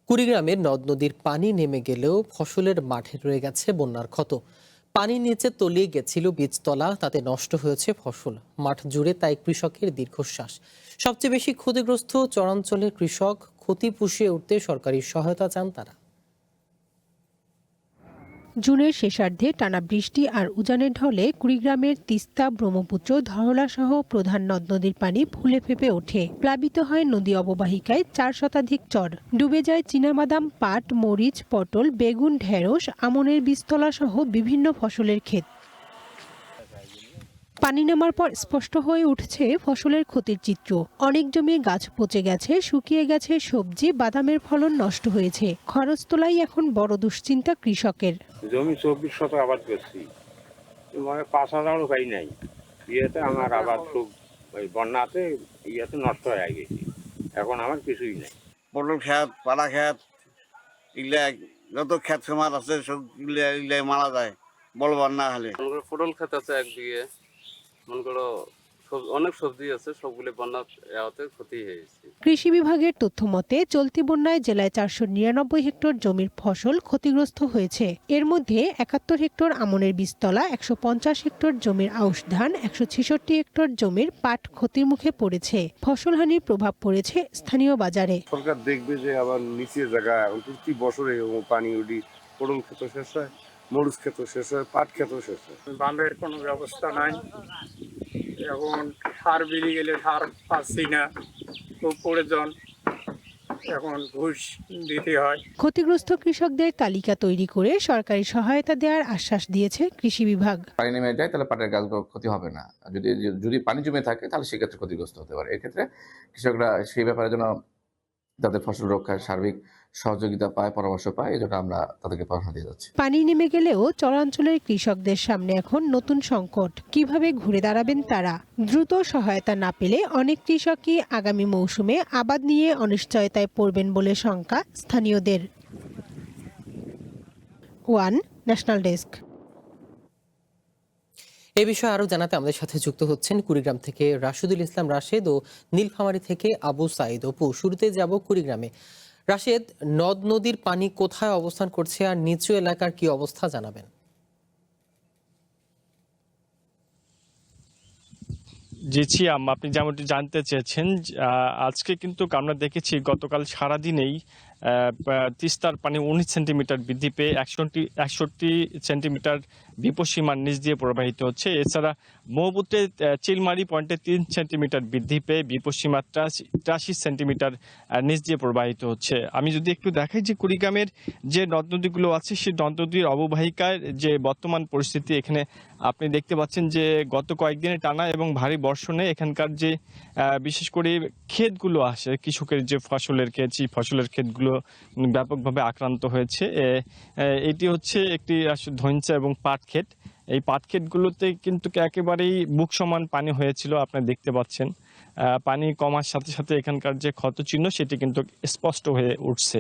কুড়িগ্রামের নদ নদীর পানি নেমে গেলেও ফসলের মাঠে রয়ে গেছে বন্যার ক্ষত। পানির নিচে তলিয়ে গেছিল বীজতলা, তাতে নষ্ট হয়েছে ফসল। মাঠ জুড়ে তাই কৃষকের দীর্ঘশ্বাস। সবচেয়ে বেশি ক্ষতিগ্রস্ত চরাঞ্চলের কৃষক। ক্ষতি পুষিয়ে উঠতে সরকারি সহায়তা চান তারা। জুনের শেষার্ধে টানা বৃষ্টি আর উজানের ঢলে কুড়িগ্রামের তিস্তা, ব্রহ্মপুত্র, ধরলা সহ প্রধান নদ নদীর পানি ফুলে ফেঁপে ওঠে। প্লাবিত হয় নদী অববাহিকায় 4 শতাধিক চর। ডুবে যায় চীনাবাদাম, পাট, মরিচ, পটল, বেগুন, ঢেঁড়স, আমনের বীজতলা সহ বিভিন্ন ফসলের ক্ষেত। পানি নামার পর স্পষ্ট হয়ে উঠছে ফসলের ক্ষতির চিত্র। অনেক জমি গাছ পচে গেছে, শুকিয়ে গেছে সবজি, বাদামের ফলন নষ্ট হয়েছে। খরচ তোলাই এখন বড় দুশ্চিন্তা কৃষকের। জমি 24 শতক আবাদ করছি, মানে 5,000 পাই নাই। ইয়েতে আমার আবাদ সব ওই বন্যাতে ইয়েতে নষ্ট হয়ে গেছে। এখন আমার কিছুই নাই। পটল ক্ষেত, পাড়া ক্ষেত, এগুলা যত ক্ষেত সমাজ আছে সব এগুলা মারা যায় বড় বন্যা হলে। পটল ক্ষেত আছে 1 বিঘে, মনে করো অনেক সবজি আছে, সবগুলো বন্যার ক্ষতি হয়েছে। কৃষি বিভাগের তথ্য মতে চলতি বন্যায় জেলায় 499 হেক্টর জমির ফসল ক্ষতিগ্রস্ত হয়েছে। এর মধ্যে 71 হেক্টর আমনের বীজতলা, 150 হেক্টর জমির আউশ ধান, 166 হেক্টর জমির পাট ক্ষতির মুখে পড়েছে। ফসলহানির প্রভাব পড়েছে স্থানীয় বাজারে। সরকার দেখবে যে আবার নিচের জায়গায় এখন প্রতি বছরে পানি উঠি, পটল ক্ষেত শেষ হয়, মরিচ ক্ষেত শেষ হয়, পাট ক্ষেত শেষ হয়। বাঁধের কোনো ব্যবস্থা নাই। এখন সার বেরিয়ে গেলে সার পাচ্ছি না, খুব প্রয়োজন। এখন ঘুষ দিতে হয়। ক্ষতিগ্রস্ত কৃষকদের তালিকা তৈরি করে সরকারি সহায়তা দেওয়ার আশ্বাস দিয়েছে কৃষি বিভাগ। পানি নেমে যায় তাহলে পাটের গাছগুলো ক্ষতি হবে না, যদি যদি পানি জমে থাকে তাহলে সেক্ষেত্রে ক্ষতিগ্রস্ত হতে পারে। এক্ষেত্রে কৃষকরা সেই ব্যাপারে যেন তাদের ফসল রক্ষায় সার্বিক সহযোগিতা পায়, পরামর্শ পায়, এই জন্য আমরা তাদেরকে পরামর্শ দিয়ে যাচ্ছি। পানি নেমে গেলেও চরাঞ্চলের কৃষকদের সামনে এখন নতুন সংকট। কিভাবে ঘুরে দাঁড়াবেন তারা? দ্রুত সহায়তা না পেলে অনেক কৃষকই আগামী মৌসুমে আবাদ নিয়ে অনিশ্চয়তায় পড়বেন বলে শঙ্কা স্থানীয়দের। One national desk. এ বিষয়ে আরো জানাতে আমাদের সাথে যুক্ত হচ্ছেন কুড়িগ্রাম থেকে রাশেদুল ইসলাম রাশেদ ও নীলফামারী থেকে আবু সাইদ অপু। শুরুতে যাব কুড়িগ্রামে। রাশেদ, নদ নদীর পানি কোথায় অবস্থান করছে আর নিচু এলাকার কি অবস্থা জানাবেন? জি ছিয়াম, আপনি যেমনটি জানতে চেয়েছেন, আজকে কিন্তু আমরা দেখেছি গতকাল সারাদিনেই তিস্তার পানি 19 সেন্টিমিটার বৃদ্ধি পেয়ে 61 সেন্টিমিটার বিপদসীমার নিচ দিয়ে প্রবাহিত হচ্ছে। এছাড়া ব্রহ্মপুত্রে চিলমারি পয়েন্টে 3 সেন্টিমিটার বৃদ্ধি পেয়ে বিপদসীমা 83 সেন্টিমিটার নিচ দিয়ে প্রবাহিত হচ্ছে। আমি যদি একটু দেখাই যে কুড়িগ্রামের যে নদ নদীগুলো আছে সেই নদ নদীর অববাহিকার যে বর্তমান পরিস্থিতি, এখানে আপনি দেখতে পাচ্ছেন যে গত কয়েকদিনে টানা এবং ভারী বর্ষণে এখানকার যে বিশেষ করে ক্ষেতগুলো আসে, কৃষকের যে ফসলের ক্ষেত, সেই ফসলের ক্ষেতগুলো ব্যাপকভাবে আক্রান্ত হয়েছে। এটি হচ্ছে একটি ধইঞ্চা এবং পাট ক্ষেত। এই পাট ক্ষেতগুলোতে কিন্তু একেবারেই বুক সমান পানি হয়েছিল, আপনি দেখতে পাচ্ছেন। পানি কমার সাথে সাথে এখানকার যে ক্ষতচিহ্ন সেটি কিন্তু স্পষ্ট হয়ে উঠছে।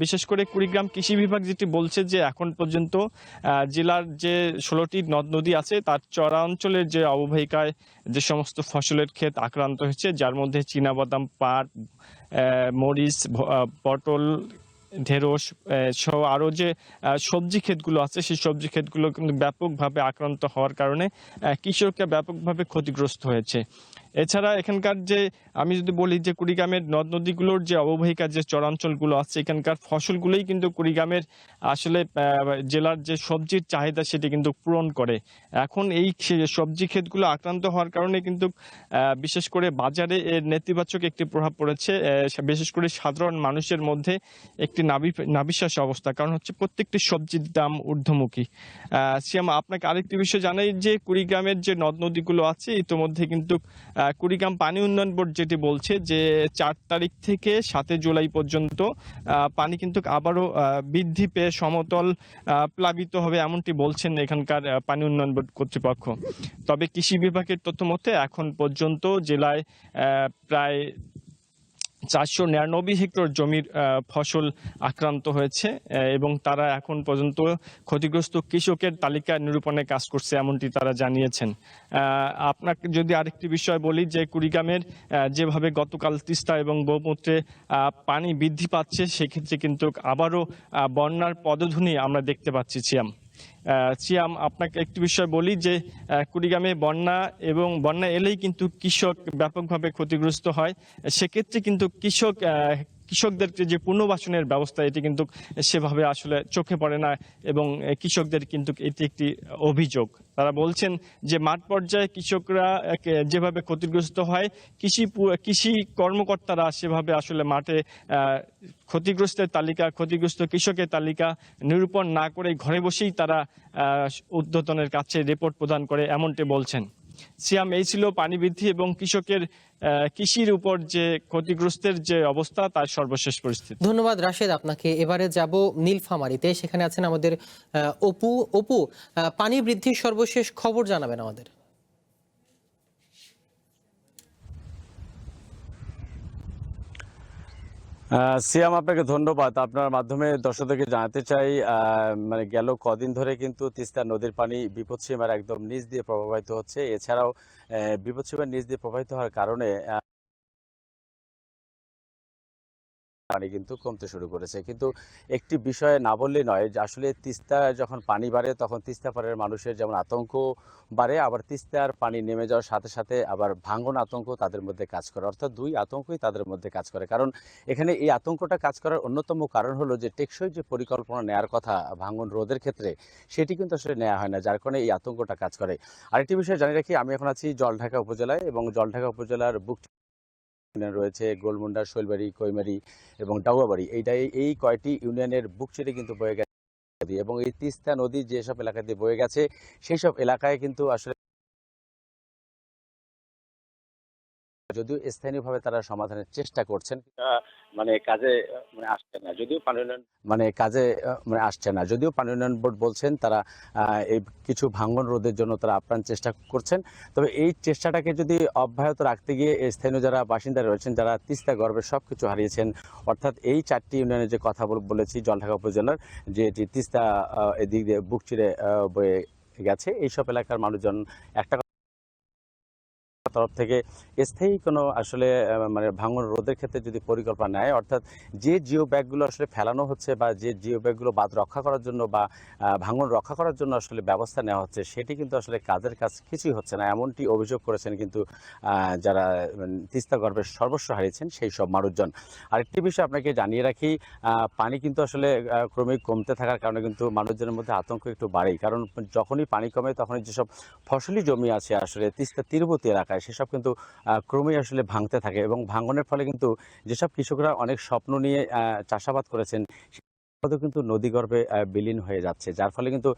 বিশেষ করে কুড়িগ্রাম কৃষি বিভাগ যেটি বলছে যে এখন পর্যন্ত জেলার যে 16টি নদ নদী আছে তার চরাঞ্চলের যে অববাহিকায় যে সমস্ত ফসলের ক্ষেত আক্রান্ত হয়েছে, যার মধ্যে চীনাবাদাম, পাট, মরিচ, পটল, ঢেঁড়স সহ আরও যে সবজি ক্ষেতগুলো আছে সেই সবজি ক্ষেতগুলো কিন্তু ব্যাপকভাবে আক্রান্ত হওয়ার কারণে কৃষকরা ব্যাপকভাবে ক্ষতিগ্রস্ত হয়েছে। এছাড়া এখানকার যে আমি যদি বলি যে কুড়িগ্রামের নদ নদীগুলোর যে অববাহিকার যে চরাঞ্চলগুলো আছে এখানকার ফসলগুলোই কিন্তু কুড়িগ্রামের আসলে জেলার যে সবজির চাহিদা সেটি কিন্তু পূরণ করে। এখন এই সবজি ক্ষেতগুলো আক্রান্ত হওয়ার কারণে কিন্তু বিশেষ করে বাজারে এর নেতিবাচক একটি প্রভাব পড়েছে, বিশেষ করে সাধারণ মানুষের মধ্যে একটি নাভিশ্বাস অবস্থা। কারণ হচ্ছে প্রত্যেকটি সবজির দাম ঊর্ধ্বমুখী। শ্যামা, আপনাকে আরেকটি বিষয় জানাই যে কুড়িগ্রামের যে নদ নদীগুলো আছে ইতিমধ্যে কিন্তু কুড়িগ্রাম পানি উন্নয়ন বোর্ড যেটি বলছে যে 4 তারিখ থেকে 7 জুলাই পর্যন্ত পানি কিন্তু আবারও বৃদ্ধি পেয়ে সমতল প্লাবিত হবে, এমনটি বলছেন এখানকার পানি উন্নয়ন বোর্ড কর্তৃপক্ষ। তবে কৃষি বিভাগের তথ্য মতে এখন পর্যন্ত জেলায় প্রায় 499 হেক্টর জমির ফসল আক্রান্ত হয়েছে এবং তারা এখন পর্যন্ত ক্ষতিগ্রস্ত কৃষকের তালিকা নিরূপণে কাজ করছে এমনটি তারা জানিয়েছেন। আপনাকে যদি আরেকটি বিষয় বলি যে কুড়িগ্রামের যেভাবে গতকাল তিস্তা এবং ব্রহ্মপুত্রে পানি বৃদ্ধি পাচ্ছে সেক্ষেত্রে কিন্তু আবারও বন্যার পদধ্বনি আমরা দেখতে পাচ্ছি। সিয়াম, আপনাকে একটি বিষয় বলি যে কুড়িগ্রামে বন্যা এবং বন্যা এলেই কিন্তু কৃষক ব্যাপকভাবে ক্ষতিগ্রস্ত হয়। সেক্ষেত্রে কিন্তু কৃষকদের যে পুনর্বাসনের ব্যবস্থা এটি কিন্তু সেভাবে আসলে চোখে পড়ে না এবং কৃষকদের কিন্তু এটি একটি অভিযোগ। তারা বলছেন যে মাঠ পর্যায়ে কৃষকরা যেভাবে ক্ষতিগ্রস্ত হয় কৃষি কর্মকর্তারা সেভাবে আসলে মাঠে ক্ষতিগ্রস্ত কৃষকের তালিকা নিরূপণ না করে ঘরে বসেই তারা ঊর্ধ্বতনের কাছে রিপোর্ট প্রদান করে এমনটি বলছেন। সিয়াম, এই ছিল পানি বৃদ্ধি এবং কৃষির উপর যে ক্ষতিগ্রস্তের যে অবস্থা তার সর্বশেষ পরিস্থিতি। ধন্যবাদ রাশেদ আপনাকে। এবারে যাব নীলফামারীতে, সেখানে আছেন আমাদের অপু। পানি বৃদ্ধির সর্বশেষ খবর জানাবেন আমাদের। সিয়াম, আপনাকে ধন্যবাদ। আপনার মাধ্যমে দর্শকদেরকে জানাতে চাই মানে গেল কদিন ধরে কিন্তু তিস্তা নদীর পানি বিপদসীমার একদম নিচ দিয়ে প্রবাহিত হচ্ছে। এছাড়াও বিপদসীমার নিচ দিয়ে প্রবাহিত হওয়ার কারণে পানি কিন্তু কমতে শুরু করেছে। কিন্তু একটি বিষয় না বললেই নয় যে আসলে তিস্তা যখন পানি বাড়ে তখন তিস্তা পাড়ের মানুষের যেমন আতঙ্ক বাড়ে, আবার তিস্তার পানি নেমে যাওয়ার সাথে সাথে আবার ভাঙন আতঙ্ক তাদের মধ্যে কাজ করে, অর্থাৎ দুই আতঙ্কই তাদের মধ্যে কাজ করে। কারণ এখানে এই আতঙ্কটা কাজ করার অন্যতম কারণ হলো যে টেকসই যে পরিকল্পনা নেওয়ার কথা ভাঙন রোধের ক্ষেত্রে সেটি কিন্তু আসলে নেওয়া হয় না, যার কারণে এই আতঙ্কটা কাজ করে। আরেকটি বিষয় জানিয়ে রাখি, আমি এখন আছি জলঢাকা উপজেলায় এবং জলঢাকা উপজেলার বুক রয়েছে গোলমুন্ডা, শৈলবাড়ি, কৈমারি এবং ডাউয়াবাড়ি। এই কয়টি ইউনিয়নের বুক চিরে কিন্তু বয়ে গেছে এবং এই তিস্তা নদী যেসব এলাকা দিয়ে বয়ে গেছে সেই সব এলাকায় কিন্তু আসলে যদিও স্থানীয়ভাবে তারা সমাধানের চেষ্টা করছেন, কাজে আসছে না। যদিও পানি উন্নয়ন বোর্ড বলছেন তারা এই কিছু ভাঙন রোধের জন্য তারা আপ্রাণ চেষ্টা করছেন। তবে এই চেষ্টাটাকে যদি অব্যাহত রাখতে গিয়ে স্থানীয় যারা বাসিন্দা রয়েছেন, যারা তিস্তা গর্ভে সবকিছু হারিয়েছেন, অর্থাৎ এই 4টি ইউনিয়নের যে কথা বলেছি জলঢাকা উপজেলার, যে তিস্তা এদিক দিয়ে বুক চিরে বয়ে গেছে, এইসব এলাকার মানুষজন একটা তরফ থেকে স্থায়ী কোনো আসলে ভাঙন রোধের ক্ষেত্রে যদি পরিকল্পনা নেয়, অর্থাৎ যে জিও ব্যাগগুলো আসলে ফেলানো হচ্ছে বা যে জিও ব্যাগগুলো বাঁধ রক্ষা করার জন্য বা ভাঙন রক্ষা করার জন্য আসলে ব্যবস্থা নেওয়া হচ্ছে, সেটি কিন্তু আসলে কাজের কাজ কিছুই হচ্ছে না, এমনটি অভিযোগ করেছেন কিন্তু যারা তিস্তা গর্ভের সর্বস্ব হারিয়েছেন সেই সব মানুষজন। আরেকটি বিষয় আপনাকে জানিয়ে রাখি, পানি কিন্তু আসলে ক্রমেই কমতে থাকার কারণে কিন্তু মানুষজনের মধ্যে আতঙ্ক একটু বাড়েই। কারণ যখনই পানি কমে তখনই যেসব ফসলি জমি আছে আসলে তিস্তা তীরবর্তী এলাকায় সেসব কিন্তু ক্রমেই আসলে ভাঙতে থাকে এবং ভাঙনের ফলে কিন্তু যেসব কৃষকরা অনেক স্বপ্ন নিয়ে চাষাবাদ করেছেন কিন্তু নদীগর্ভে বিলীন হয়ে যাচ্ছে, যার ফলে কিন্তু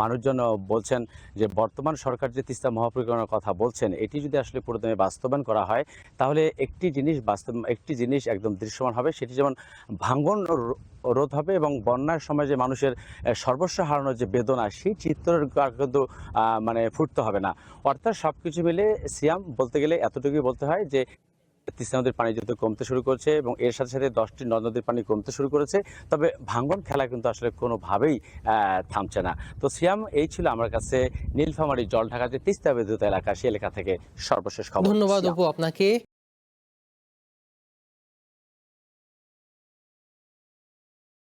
মানুষজন বলছেন যে বর্তমান সরকার যে তিস্তা মহাপরিকল্পনার কথা বলছেন এটি যদি আসলে পুরোদমে বাস্তবায়ন করা হয় তাহলে একটি জিনিস একদম দৃশ্যমান হবে, সেটি যেমন ভাঙন রোধ হবে এবং বন্যার সময় যে মানুষের সর্বস্ব হারানোর যে বেদনা সেই চিত্রের কিন্তু ফুটতে হবে না। অর্থাৎ সবকিছু মিলে সিয়াম বলতে গেলে এতটুকুই বলতে হয় যে তিস্তা নদীর পানি যেহেতু কমতে শুরু করছে এবং এর সাথে সাথে 10টি নদ নদীর পানি কমতে শুরু করেছে, তবে ভাঙন খেলা কিন্তু আসলে কোনোভাবেই থামছে না। তো সিয়াম, এই ছিল আমার কাছে নীলফামারী জলঢাকা যে তিস্তা বিদ্যুৎ এলাকা সেই এলাকা থেকে সর্বশেষ খবর। ধন্যবাদ অপু আপনাকে।